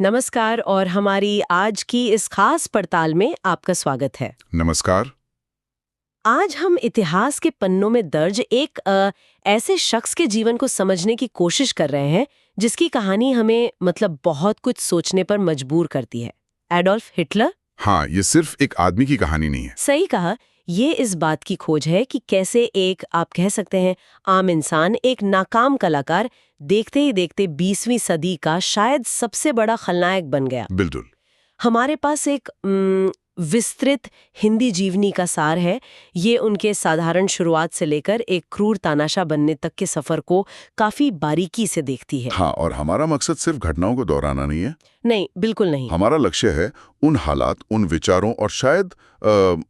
नमस्कार और हमारी आज की इस खास पड़ताल में आपका स्वागत है। नमस्कार। आज हम इतिहास के पन्नों में दर्ज एक ऐसे शख्स के जीवन को समझने की कोशिश कर रहे हैं जिसकी कहानी हमें बहुत कुछ सोचने पर मजबूर करती है। Adolf Hitler. हाँ, ये सिर्फ एक आदमी की कहानी नहीं है। सही कहा। ये इस बात की खोज है कि कैसे एक आप कह सकते हैं आम इंसान, एक नाकाम कलाकार देखते ही देखते 20वीं सदी का शायद सबसे बड़ा खलनायक बन गया। बिल्कुल। हमारे पास एक विस्तृत हिंदी जीवनी का सार है। ये उनके साधारण शुरुआत से लेकर एक क्रूर तानाशाह बनने तक के सफर को काफी बारीकी से देखती है। हाँ, और हमारा मकसद सिर्फ घटनाओं को दोहराना नहीं है। नहीं, बिल्कुल नहीं। हमारा लक्ष्य है उन हालात, उन विचारों और शायद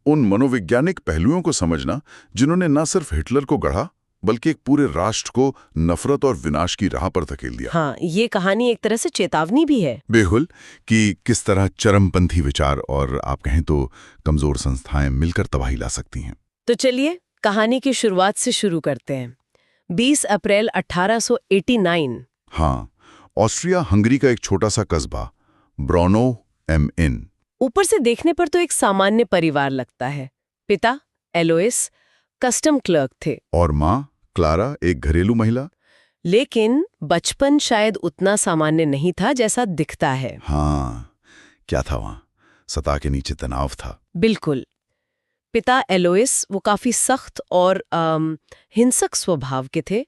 उन मनोवैज्ञानिक पहलुओं को समझना जिन्होंने न सिर्फ हिटलर को गढ़ा बल्कि एक पूरे राष्ट्र को नफरत और विनाश की राह पर धकेल दिया। हाँ, ये कहानी एक तरह से चेतावनी भी है। बेहुल कि किस तरह चरमपंथी विचार और आप कहें तो कमजोर संस्थाएं मिलकर तबाही ला सकती हैं। तो चलिए कहानी की शुरुआत से शुरू करते हैं। 20 अप्रैल 1889। हाँ, ऑस्ट्रिया हंगरी का एक छोटा सा कस्बा ब्रोनो एम इन। ऊपर से देखने पर तो एक सामान्य परिवार लगता है। पिता एलोइस कस्टम क्लर्क थे और माँ क्लारा एक घरेलू महिला। लेकिन बचपन शायद उतना सामान्य नहीं था जैसा दिखता है। हाँ, क्या था वहाँ? सतह के नीचे तनाव था। बिल्कुल। पिता एलोइस वो काफी सख्त और हिंसक स्वभाव के थे।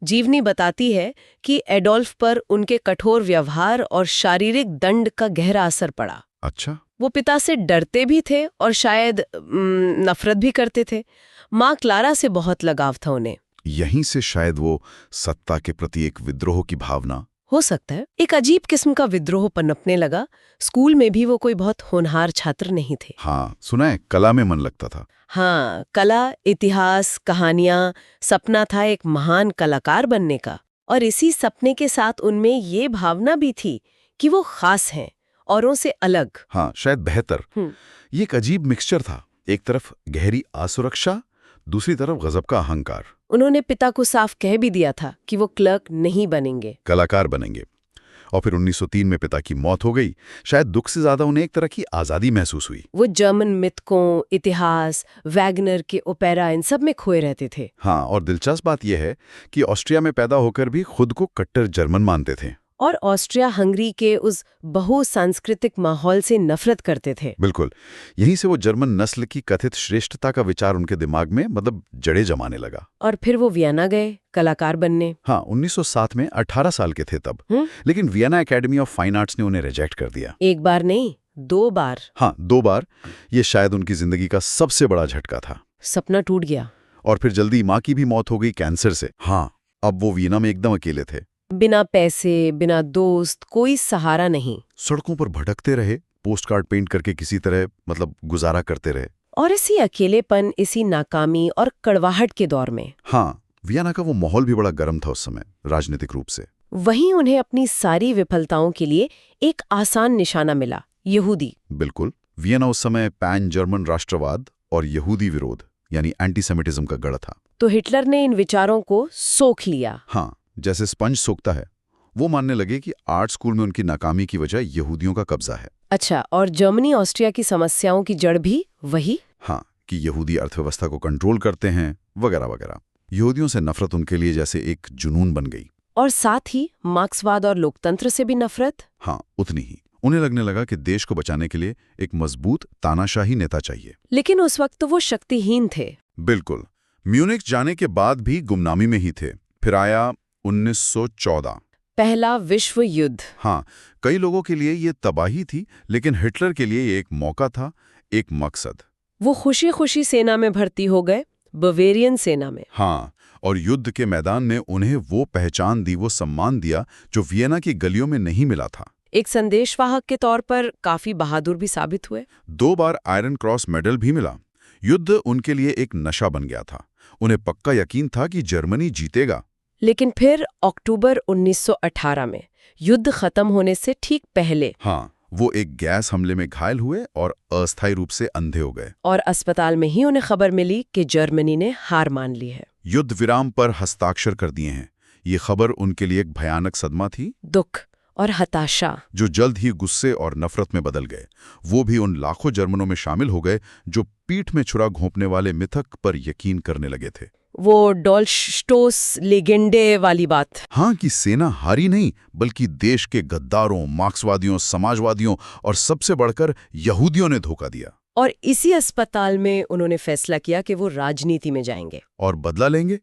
जीवनी बताती है कि एडोल्फ पर उनके कठोर व्यवहार और शारीरिक दंड का गहरा असर पड़ा। अच्छा। वो पिता से डरते भी थे और शायद नफरत भी करते थे। माँ क्लारा से बहुत लगाव था उन्हें। यहीं से शायद वो सत्ता के प्रति एक विद्रोह की भावना। हो सकता है एक अजीब किस्म का विद्रोह पनपने लगा। स्कूल में भी वो कोई बहुत होनहार छात्र नहीं थे। हाँ, सुना है कला में मन लगता था। हाँ, कला, इतिहास, कहानियां, सपना था एक महान कलाकार बनने का। और इसी सपने के साथ उनमें ये भावना भी थी कि वो खास हैं, औरों से अलग। हाँ, शायद बेहतर। ये एक अजीब मिक्सचर था। एक तरफ गहरी असुरक्षा, दूसरी तरफ गजब का अहंकार। उन्होंने पिता को साफ कह भी दिया था कि वो क्लर्क नहीं बनेंगे, कलाकार बनेंगे। और फिर 1903 में पिता की मौत हो गई। शायद दुख से ज्यादा उन्हें एक तरह की आजादी महसूस हुई। वो जर्मन मिथकों, इतिहास, वैगनर के ओपेरा, इन सब में खोए रहते थे। हाँ, और दिलचस्प बात यह है कि ऑस्ट्रिया में पैदा होकर भी खुद को कट्टर जर्मन मानते थे और ऑस्ट्रिया हंगरी के उस बहुसांस्कृतिक माहौल से नफरत करते थे। बिल्कुल। यहीं से वो जर्मन नस्ल की कथित श्रेष्ठता का विचार उनके दिमाग में जड़े जमाने लगा। और फिर वो वियना गए कलाकार बनने। हाँ, 1907 में 18 साल के थे तब। लेकिन Vienna academy of fine arts ने उन्हें रिजेक्ट कर दिया। एक बार नहीं, 2 बार। हाँ, 2 बार। ये शायद उनकी जिंदगी का सबसे बड़ा झटका था। सपना टूट गया। और फिर जल्दी माँ की भी मौत हो गई कैंसर से। हाँ, अब वो वियना में एकदम अकेले थे। बिना पैसे, बिना दोस्त, कोई सहारा नहीं। सड़कों पर भटकते रहे, पोस्ट कार्ड पेंट करके किसी तरह गुजारा करते रहे। और इसी अकेलेपन, इसी नाकामी और कड़वाहट के दौर में हाँ, वियना का वो माहौल भी बड़ा गर्म था उस समय राजनीतिक रूप से। वहीं उन्हें अपनी सारी विफलताओं के लिए एक आसान निशाना मिला, यहूदी। बिल्कुल। वियना उस समय पैन जर्मन राष्ट्रवाद और यहूदी विरोध यानी एंटीसेमिटिज्म का गढ़ था। तो हिटलर ने इन विचारों को सोख लिया। हाँ, जैसे स्पंज सोखता है। वो मानने लगे कि आर्ट स्कूल में उनकी नाकामी की वजह यहूदियों का कब्जा है। अच्छा, और जर्मनी ऑस्ट्रिया की समस्याओं की जड़ भी वही। हाँ, कि यहूदी अर्थव्यवस्था को कंट्रोल करते हैं वगैरह वगैरह। यहूदियों से नफरत उनके लिए जैसे एक जुनून बन गई। और साथ ही मार्क्सवाद और लोकतंत्र से भी नफरत। हाँ, उतनी ही। उन्हें लगने लगा कि देश को बचाने के लिए एक मजबूत तानाशाही नेता चाहिए। लेकिन उस वक्त तो वो शक्तिहीन थे। बिल्कुल। म्यूनिख जाने के बाद भी गुमनामी में ही थे। फिर आया 1914, पहला विश्व युद्ध। हाँ, कई लोगों के लिए ये तबाही थी, लेकिन हिटलर के लिए ये एक मौका था, एक मकसद। वो खुशी खुशी सेना में भर्ती हो गए, बवेरियन सेना में। हाँ, और युद्ध के मैदान ने उन्हें वो पहचान दी, वो सम्मान दिया जो वियना की गलियों में नहीं मिला था। एक संदेशवाहक के तौर पर काफी बहादुर भी साबित हुए। 2 बार आयरन क्रॉस मेडल भी मिला। युद्ध उनके लिए एक नशा बन गया था। उन्हें पक्का यकीन था कि जर्मनी जीतेगा। लेकिन फिर अक्टूबर 1918 में युद्ध खत्म होने से ठीक पहले, हाँ, वो एक गैस हमले में घायल हुए और अस्थायी रूप से अंधे हो गए। और अस्पताल में ही उन्हें खबर मिली कि जर्मनी ने हार मान ली है। युद्ध विराम पर हस्ताक्षर कर दिए हैं। ये खबर उनके लिए एक भयानक सदमा थी। दुख और हताशा, जो जल्द ही गुस्से और नफरत में बदल गए, वो भी उन लाखों जर्मनों में शामिल हो गए जो पीठ में छुरा घोंपने वाले मिथक पर यकीन करने लगे थे। वो डॉल्स्टोस लेगेंडे वाली बात। हाँ, कि सेना हारी नहीं, बल्कि देश के गद्दारों, मार्क्सवादियों, समाजवादियों और सबसे बढ़कर यहूदियों ने धोखा दिया। और इसी अस्पताल में उन्होंने फैसला किया कि वो राजनीति में जाएंगे और बदला लेंगे।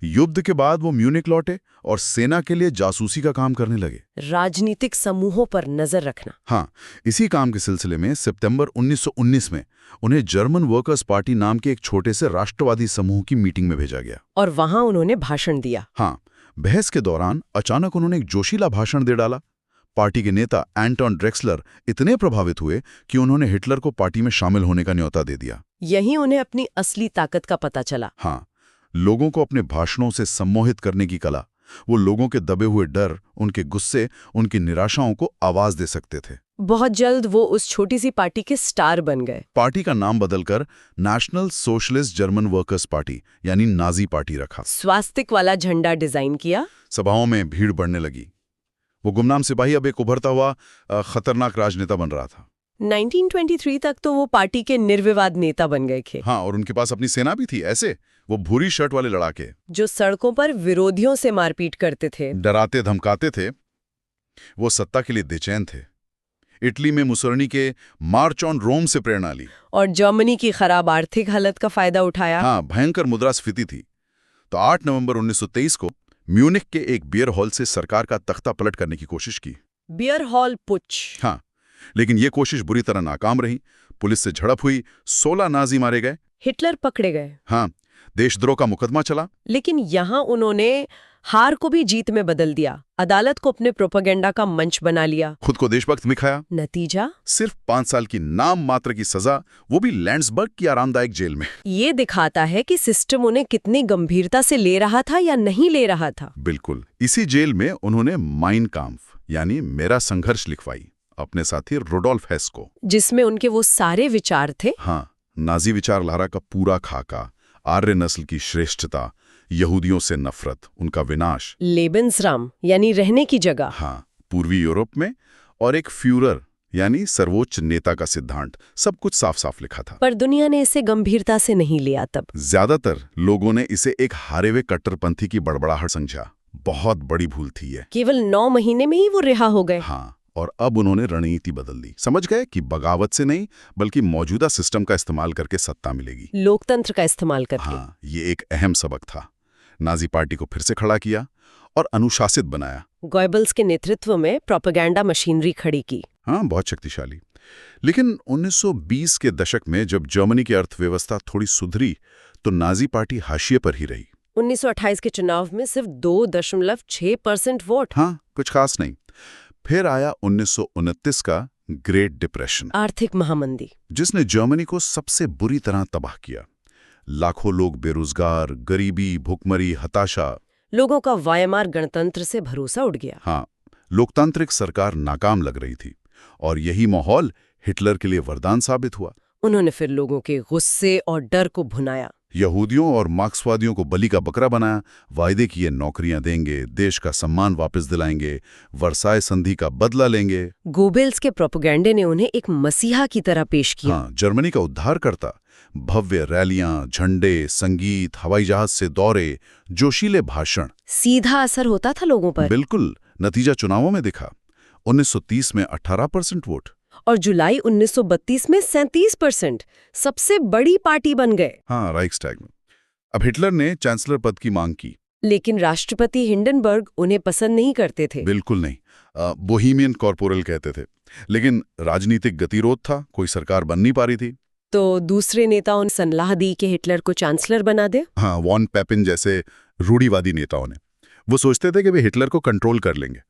युद्ध के बाद वो म्यूनिक लौटे और सेना के लिए जासूसी का काम करने लगे। राजनीतिक समूहों पर नजर रखना। हाँ, इसी काम के सिलसिले में सितंबर 1919 में उन्हें जर्मन वर्कर्स पार्टी नाम के एक छोटे से राष्ट्रवादी समूह की मीटिंग में भेजा गया। और वहां उन्होंने भाषण दिया। हाँ, बहस के दौरान अचानक उन्होंने एक जोशीला भाषण दे डाला। पार्टी के नेता एंटन ड्रेक्सलर इतने प्रभावित हुए कि उन्होंने हिटलर को पार्टी में शामिल होने का न्योता दे दिया। यही उन्हें अपनी असली ताकत का पता चला। हाँ, लोगों को अपने भाषणों से सम्मोहित करने की कला। वो लोगों के दबे हुए डर, उनके गुस्से, उनकी निराशाओं को आवाज दे सकते थे। बहुत जल्द वो उस छोटी सी पार्टी के स्टार बन गए। पार्टी का नाम बदलकर national socialist German workers party यानी नाजी पार्टी रखा। स्वास्तिक वाला झंडा डिजाइन किया। सभाओं में भीड़ बढ़ने लगी। वो गुमनाम सिपाही अब एक उभरता हुआ खतरनाक राजनेता बन रहा था। 1923 तक तो वो पार्टी के निर्विवाद नेता बन गए थे। हाँ, और उनके पास अपनी सेना भी थी। ऐसे वो भूरी शर्ट वाले लड़ाके जो सड़कों पर विरोधियों से मारपीट करते थे, डराते धमकाते थे। वो सत्ता के लिए बेचैन थे। इटली में मुसोलिनी के मार्च ऑन रोम से प्रेरणा ली और जर्मनी की खराब आर्थिक हालत का फायदा उठाया। हाँ, भयंकर मुद्रास्फीति थी। तो 8 नवंबर 1923 को म्यूनिख के एक बियर हॉल से सरकार का तख्ता पलट करने की कोशिश की। Beer hall पुच। हाँ, लेकिन ये कोशिश बुरी तरह नाकाम रही। पुलिस से झड़प हुई, 16 नाजी मारे गए। हिटलर पकड़े गए। हाँ, देशद्रोह का मुकदमा चला। लेकिन यहाँ उन्होंने हार को भी जीत में बदल दिया। अदालत को अपने प्रोपेगेंडा का मंच बना लिया। खुद को देशभक्त दिखाया। नतीजा सिर्फ 5 साल की नाम मात्र की सजा, वो भी लैंड्सबर्ग की आरामदायक जेल में। ये दिखाता है कि सिस्टम उन्हें कितनी गंभीरता से ले रहा था या नहीं ले रहा था। बिल्कुल। इसी जेल में उन्होंने माइन काम्फ यानी मेरा संघर्ष लिखवाई अपने साथी रुडोल्फ हेस को, जिसमें उनके वो सारे विचार थे। हाँ, नाजी विचारधारा का पूरा खाका, आर्य नस्ल की श्रेष्ठता, यहूदियों से नफरत, उनका विनाश, लेबेंसराम यानी रहने की जगह, हाँ, पूर्वी यूरोप में, और एक फ्यूरर यानी सर्वोच्च नेता का सिद्धांत, सब कुछ साफ साफ लिखा था। पर दुनिया ने इसे गंभीरता से नहीं लिया। तब ज्यादातर लोगों ने इसे एक हारे हुए कट्टरपंथी की बड़बड़ाहट समझा। बहुत बड़ी भूल थी ये। केवल 9 महीने में ही वो रिहा हो गए। हाँ, और अब उन्होंने रणनीति बदल दी। समझ गए कि बगावत से नहीं बल्कि मौजूदा सिस्टम का इस्तेमाल करके सत्ता मिलेगी। लोकतंत्र का इस्तेमाल करके। हाँ, ये एक अहम सबक था। नाजी पार्टी को फिर से खड़ा किया और अनुशासित बनाया। गोएबल्स के नेतृत्व में प्रोपेगेंडा मशीनरी खड़ी की। हाँ, बहुत शक्तिशाली। लेकिन 1920 के दशक में जब जर्मनी की अर्थव्यवस्था थोड़ी सुधरी तो नाजी पार्टी हाशिए पर ही रही। 1928 के चुनाव में सिर्फ 2.6% वोट। हाँ, कुछ खास नहीं। फिर आया 1929 का ग्रेट डिप्रेशन, आर्थिक महामंदी, जिसने जर्मनी को सबसे बुरी तरह तबाह किया। लाखों लोग बेरोजगार, गरीबी, भुखमरी, हताशा। लोगों का वायमार गणतंत्र से भरोसा उठ गया। हाँ, लोकतांत्रिक सरकार नाकाम लग रही थी और यही माहौल हिटलर के लिए वरदान साबित हुआ। उन्होंने फिर लोगों के गुस्से और डर को भुनाया। यहूदियों और मार्क्सवादियों को बलि का बकरा बनाया। वायदे किए नौकरियां देंगे, देश का सम्मान वापस दिलाएंगे, वर्साय संधि का बदला लेंगे। गोबेल्स के प्रोपेगेंडे ने उन्हें एक मसीहा की तरह पेश किया। हाँ, जर्मनी का उद्धार करता। भव्य रैलियां, झंडे, संगीत, हवाई जहाज से दौरे, जोशीले भाषण। सीधा असर होता था लोगों पर। बिल्कुल। नतीजा चुनावों में दिखा। 1930 में 18% वोट और जुलाई 1932 में 37%। सबसे बड़ी पार्टी बन गए। हाँ, राइक्सटैग में। अब हिटलर ने चांसलर पद की मांग की। लेकिन राष्ट्रपति हिंडनबर्ग उन्हें पसंद नहीं करते थे। बिल्कुल नहीं। बोहीमियन कॉर्पोरल कहते थे। लेकिन राजनीतिक गतिरोध था, कोई सरकार बन नहीं पा रही थी। तो दूसरे नेताओं ने सलाह दी कि हिटलर को चांसलर बना दे। हाँ, वॉन पेपिन जैसे रूढ़िवादी नेताओं ने। वो सोचते थे कि वे हिटलर को कंट्रोल कर लेंगे।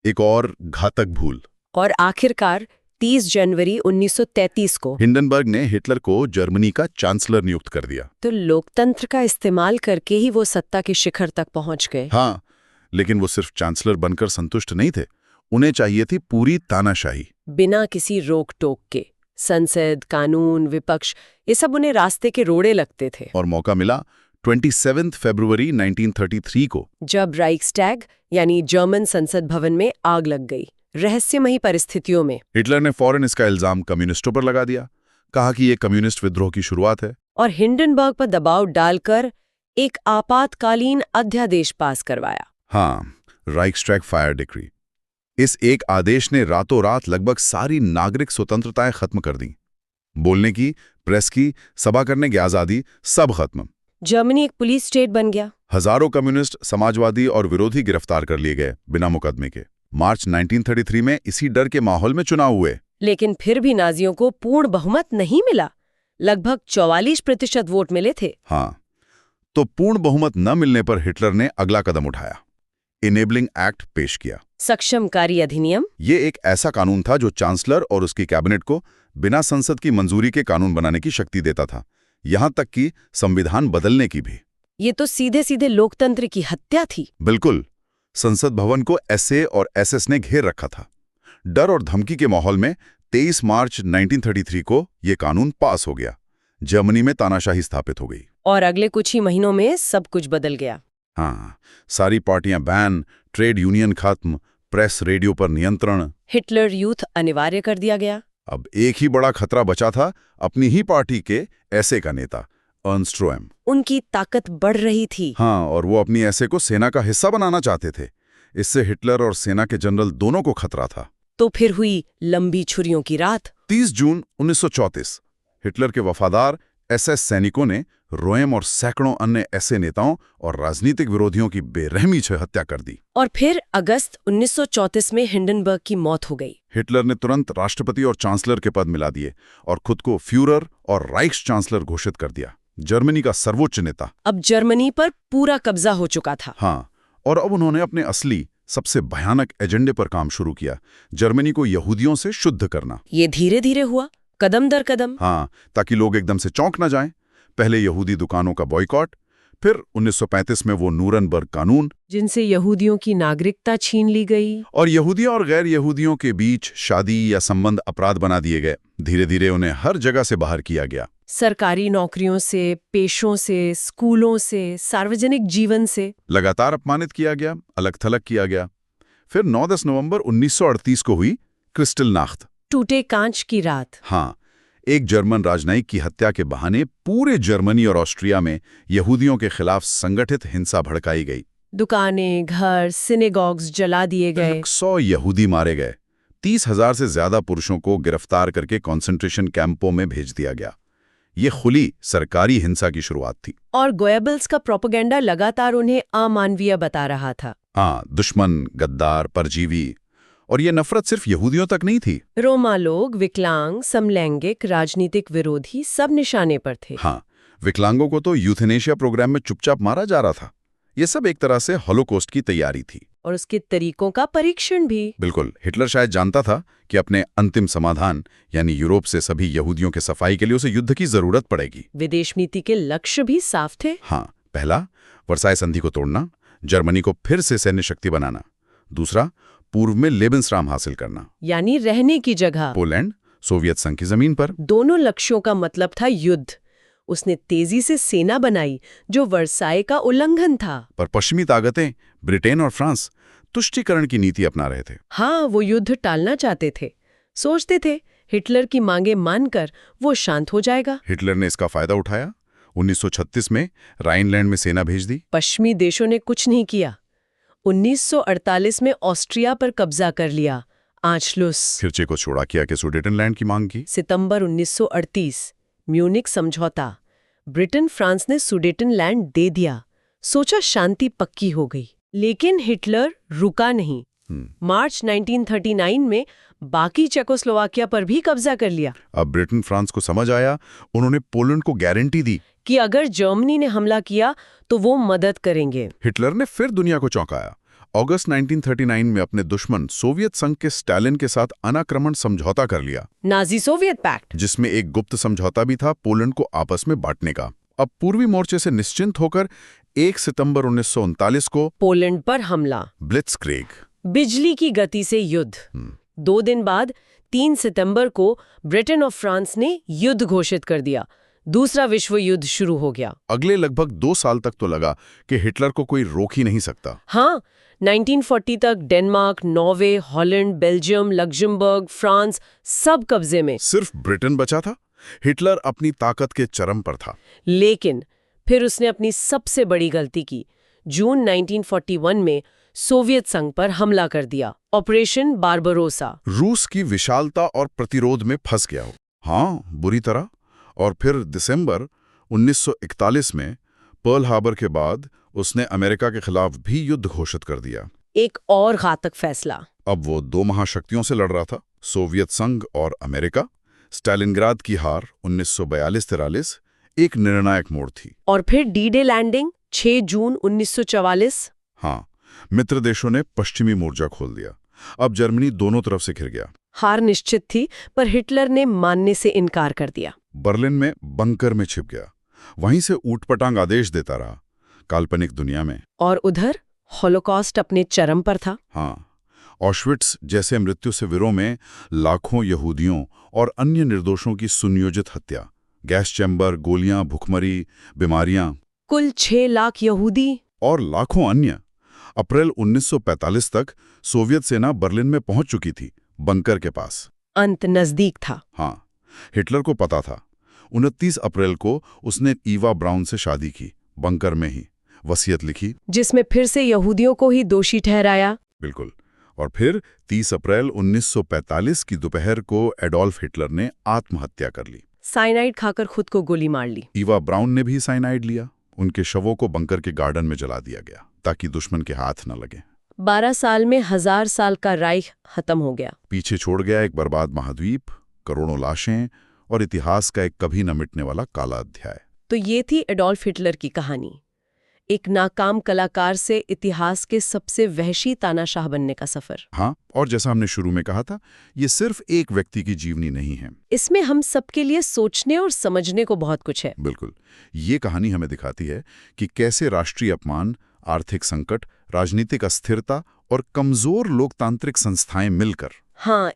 एक और घातक भूल। और आखिरकार 30 जनवरी 1933 को हिंडनबर्ग ने हिटलर को जर्मनी का चांसलर नियुक्त कर दिया। तो लोकतंत्र का इस्तेमाल करके ही वो सत्ता के शिखर तक पहुंच गए। हाँ, लेकिन वो सिर्फ चांसलर बनकर संतुष्ट नहीं थे। उन्हें चाहिए थी पूरी तानाशाही, बिना किसी रोक टोक के। संसद, कानून, विपक्ष, ये सब उन्हें रास्ते के रोड़े लगते थे। और मौका मिला 27 फरवरी 1933 को। जब राइक्सटैग यानी जर्मन संसद भवन में आग लग गई, रहस्यमयी परिस्थितियों में। हिटलर ने फौरन इसका इल्जाम कम्युनिस्टों पर लगा दिया, कहा कि ये कम्युनिस्ट विद्रोह की शुरुआत है, और हिंडनबर्ग पर दबाव डालकर एक आपातकालीन अध्यादेश पास करवाया। हाँ, राइक्सटैग फायर डिक्री। इस एक आदेश ने रातों रात लगभग सारी नागरिक स्वतंत्रताएं खत्म कर दी। बोलने की, प्रेस की, सभा करने की आजादी सब खत्म। जर्मनी एक पुलिस स्टेट बन गया। हजारों कम्युनिस्ट, समाजवादी और विरोधी गिरफ्तार कर लिए गए बिना मुकदमे के। मार्च 1933 में इसी डर के माहौल में चुनाव हुए, लेकिन फिर भी नाजियों को पूर्ण बहुमत नहीं मिला। लगभग 44% वोट मिले थे। हाँ, तो पूर्ण बहुमत न मिलने पर हिटलर ने अगला कदम उठाया, इनेबलिंग एक्ट पेश किया। सक्षमकारी अधिनियम। ये एक ऐसा कानून था जो चांसलर और उसकी कैबिनेट को बिना संसद की मंजूरी के कानून बनाने की शक्ति देता था, यहां तक कि संविधान बदलने की भी। ये तो सीधे सीधे लोकतंत्र की हत्या थी। बिल्कुल। संसद भवन को एसए और एसएस ने घेर रखा था। डर और धमकी के माहौल में 23 मार्च 1933 को यह कानून पास हो गया। जर्मनी में तानाशाही स्थापित हो गई। और अगले कुछ ही महीनों में सब कुछ बदल गया। हाँ, सारी पार्टियां बैन, ट्रेड यूनियन खत्म, प्रेस रेडियो पर नियंत्रण। हिटलर यूथ अनिवार्य कर दिया गया। अब एक ही बड़ा खतरा बचा था, अपनी ही पार्टी के एसए का नेता अर्नस्ट रोएम। उनकी ताकत बढ़ रही थी। हाँ, और वो अपनी एसए को सेना का हिस्सा बनाना चाहते थे। इससे हिटलर और सेना के जनरल दोनों को खतरा था। तो फिर हुई लंबी छुरियों की रात। 30 जून 1934 हिटलर के वफादार एसएस सैनिकों ने रोएम और सैकड़ों अन्य एसए नेताओं और राजनीतिक विरोधियों की बेरहमी से हत्या कर दी। और फिर अगस्त 1934 में हिंडनबर्ग की मौत हो गई। हिटलर ने तुरंत राष्ट्रपति और चांसलर के पद मिला दिए और खुद को फ्यूरर और राइक्स चांसलर घोषित कर दिया, जर्मनी का सर्वोच्च नेता। अब जर्मनी पर पूरा कब्जा हो चुका था। हाँ, और अब उन्होंने अपने असली सबसे भयानक एजेंडे पर काम शुरू किया, जर्मनी को यहूदियों से शुद्ध करना। ये धीरे धीरे हुआ, कदम दर कदम। हाँ, ताकि लोग एकदम से चौंक न जाएं। पहले यहूदी दुकानों का बॉयकॉट, फिर 1935 में वो नूरनबर्ग कानून, जिनसे यहूदियों की नागरिकता छीन ली गई। और यहूदियों और गैर यहूदियों के बीच शादी या संबंध अपराध बना दिए गए। धीरे धीरे उन्हें हर जगह से बाहर किया गया। सरकारी नौकरियों से, पेशों से, स्कूलों से, सार्वजनिक जीवन से लगातार अपमानित किया गया, अलग थलग किया गया। फिर 9-10 नवंबर 1938 को हुई क्रिस्टलनाख्त, टूटे कांच की रात। हाँ, एक जर्मन राजनयिक की हत्या के बहाने पूरे जर्मनी और ऑस्ट्रिया में यहूदियों के खिलाफ संगठित हिंसा भड़काई गई। दुकानें, घर, सिनेगॉग्स जला दिए गए। 100 यहूदी मारे गए। 30,000 से ज्यादा पुरुषों को गिरफ्तार करके कॉन्सेंट्रेशन कैंपों में भेज दिया गया। ये खुली सरकारी हिंसा की शुरुआत थी। और गोएबल्स का प्रोपेगेंडा लगातार उन्हें अमानवीय बता रहा था। हाँ, दुश्मन, गद्दार, परजीवी। और ये नफरत सिर्फ यहूदियों तक नहीं थी। रोमा लोग, विकलांग, समलैंगिक, राजनीतिक विरोधी सब निशाने पर थे। हाँ, विकलांगों को तो यूथेनेशिया प्रोग्राम में चुपचाप मारा जा रहा था। ये सब एक तरह से हॉलोकॉस्ट की तैयारी थी। और उसके तरीकों का परीक्षण भी। बिल्कुल। हिटलर शायद जानता था कि अपने अंतिम समाधान यानी यूरोप से सभी यहूदियों के सफाई के लिए उसे युद्ध की जरूरत पड़ेगी। विदेश नीति के लक्ष्य भी साफ थे। हाँ, पहला, वर्साई संधि को तोड़ना, जर्मनी को फिर से सैन्य शक्ति बनाना। दूसरा, पूर्व में लेबेंसराम हासिल करना, यानी रहने की जगह। पोलैंड सोवियत संघ की जमीन पर। दोनों लक्ष्यों का मतलब था युद्ध। उसने तेजी से सेना बनाई जो वर्साई का उल्लंघन था। पर पश्चिमी ताकतें, ब्रिटेन और फ्रांस, तुष्टीकरण की नीति अपना रहे थे। हाँ, वो युद्ध टालना चाहते थे। सोचते थे हिटलर की मांगे मानकर वो शांत हो जाएगा। हिटलर ने इसका फायदा उठाया। 1936 में राइनलैंड में सेना भेज दी। पश्चिमी देशों ने कुछ नहीं किया। 1948 में ऑस्ट्रिया पर कब्जा कर लिया, आंचलुस। फिर चेकोस्लोवाकिया के सुडेटनलैंड की मांग की। सितंबर 1938 म्यूनिक समझौता। ब्रिटेन फ्रांस ने सुडेटनलैंड दे दिया। सोचा शांति पक्की हो गई। लेकिन हिटलर रुका नहीं। मार्च 1939 में बाकी चेकोस्लोवाकिया पर भी कब्जा कर लिया। अब ब्रिटेन फ्रांस को समझ आया। उन्होंने पोलैंड को गारंटी दी कि अगर जर्मनी ने हमला किया तो वो मदद करेंगे। हिटलर ने फिर दुनिया को चौंकाया। अगस्त 1939 में अपने दुश्मन सोवियत संघ के स्टालिन के साथ अनाक्रमण समझौता कर लिया, नाजी सोवियत पैक्ट, जिसमें एक गुप्त समझौता भी था पोलैंड को आपस में बांटने का। अब पूर्वी मोर्चे से निश्चिंत होकर 1 सितंबर 1939 को पोलैंड पर हमला, ब्लिट्जक्रीग, बिजली की गति से युद्ध। 2 दिन बाद 3 सितंबर को ब्रिटेन और फ्रांस ने युद्ध घोषित कर दिया, दूसरा विश्व युद्ध शुरू हो गया। अगले लगभग 2 साल तक तो लगा कि हिटलर को कोई रोक ही नहीं सकता। हाँ, 1940 तक Denmark, Norway, Holland, Belgium, Luxembourg, France सब कब्जे में। सिर्फ ब्रिटेन बचा था। हिटलर अपनी ताकत के चरम पर था। लेकिन फिर उसने अपनी सबसे बड़ी गलती की। जून 1941 में सोवियत संघ पर हमला कर दिया, ऑपरेशन बारबरोसा। रूस की विशालता और प्रतिरोध में फंस गया हो। हाँ, बुरी तरह। और फिर दिसंबर 1941 में पर्ल हार्बर के बाद उसने अमेरिका के खिलाफ भी युद्ध घोषित कर दिया। एक और घातक फैसला। अब वो 2 महाशक्तियों से लड़ रहा था, सोवियत संघ और अमेरिका। स्टालिनग्राद की हार 1942-43 एक निर्णायक मोड़ थी। और फिर डी-डे लैंडिंग 6 जून 1944। हाँ, मित्र देशों ने पश्चिमी मोर्चा खोल दिया। अब जर्मनी दोनों तरफ से घिर गया। हार निश्चित थी, पर हिटलर ने मानने से इनकार कर दिया। बर्लिन में बंकर में छिप गया, वहीं से ऊटपटांग आदेश देता रहा काल्पनिक दुनिया में। और उधर हॉलोकॉस्ट अपने चरम पर था। हाँ, ऑश्विट्स जैसे मृत्यु शिविरों में लाखों यहूदियों और अन्य निर्दोषों की सुनियोजित हत्या, गैस चैम्बर, गोलियां, भुखमरी, बीमारियां। कुल 6 लाख यहूदी और लाखों अन्य। अप्रैल 1945 तक सोवियत सेना बर्लिन में पहुंच चुकी थी, बंकर के पास। अंत नजदीक था। हाँ, हिटलर को पता था। 29 अप्रैल को उसने ईवा ब्राउन से शादी की, बंकर में ही वसीयत लिखी, जिसमें फिर से यहूदियों को ही दोषी ठहराया। बिल्कुल। और फिर 30 अप्रैल 1945 की दोपहर को एडोल्फ हिटलर ने आत्महत्या कर ली। साइनाइड खाकर खुद को गोली मार ली। ईवा ब्राउन ने भी साइनाइड लिया। उनके शवों को बंकर के गार्डन में जला दिया गया ताकि दुश्मन के हाथ न लगे। 12 साल में 1000 साल का राइख खत्म हो गया। पीछे छोड़ गया एक बर्बाद महाद्वीप, करोड़ों लाशें और इतिहास का एक कभी न मिटने वाला काला अध्याय। तो ये थी एडोल्फ हिटलर की कहानी। एक नाकाम कलाकार से इतिहास के सबसे वहशी तानाशाह बनने का सफर। हाँ, और जैसा हमने शुरू में कहा था, ये सिर्फ एक व्यक्ति की जीवनी नहीं है। इसमें हम सबके लिए सोचने और समझने को बहुत कुछ है। बिल्कुल। ये कहानी हमें दिखाती है कि कैसे राष्ट्रीय अपमान, आर्थिक संकट, राजनीतिक अस्थिरता और कमजोर लोकतांत्रिक संस्थाएं मिलकर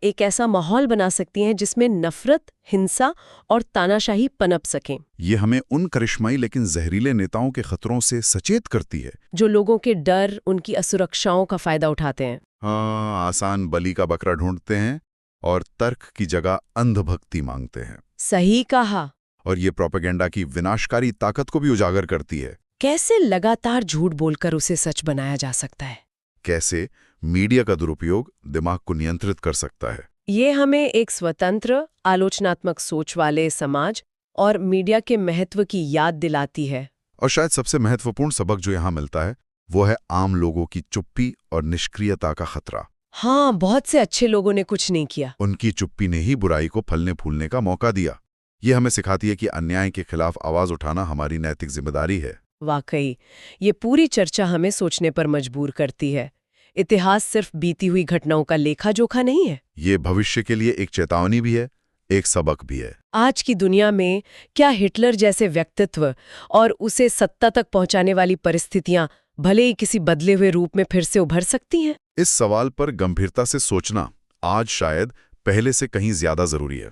एक ऐसा माहौल बना सकती हैं जिसमें नफरत, हिंसा और तानाशाही पनप सकें। ये हमें उन करिश्माई लेकिन जहरीले नेताओं के खतरों से सचेत करती है, जो लोगों के डर, उनकी असुरक्षाओं का फायदा उठाते हैं। हाँ, आसान बलि का बकरा ढूंढते हैं और तर्क की जगह अंधभक्ति मांगते हैं। सही कहा। और ये प्रोपेगेंडा की विनाशकारी ताकत को भी उजागर करती है। कैसे लगातार झूठ बोलकर उसे सच बनाया जा सकता है। कैसे मीडिया का दुरुपयोग दिमाग को नियंत्रित कर सकता है। ये हमें एक स्वतंत्र, आलोचनात्मक सोच वाले समाज और मीडिया के महत्व की याद दिलाती है। और शायद सबसे महत्वपूर्ण सबक जो यहाँ मिलता है वो है आम लोगों की चुप्पी और निष्क्रियता का खतरा। हाँ, बहुत से अच्छे लोगों ने कुछ नहीं किया। उनकी चुप्पी ने ही बुराई को फलने फूलने का मौका दिया। ये हमें सिखाती है कि अन्याय के खिलाफ आवाज उठाना हमारी नैतिक जिम्मेदारी है। वाकई, ये पूरी चर्चा हमें सोचने पर मजबूर करती है। इतिहास सिर्फ बीती हुई घटनाओं का लेखा जोखा नहीं है। ये भविष्य के लिए एक चेतावनी भी है, एक सबक भी है। आज की दुनिया में क्या हिटलर जैसे व्यक्तित्व और उसे सत्ता तक पहुंचाने वाली परिस्थितियां भले ही किसी बदले हुए रूप में फिर से उभर सकती हैं? इस सवाल पर गंभीरता से सोचना आज शायद पहले से कहीं ज्यादा जरूरी है।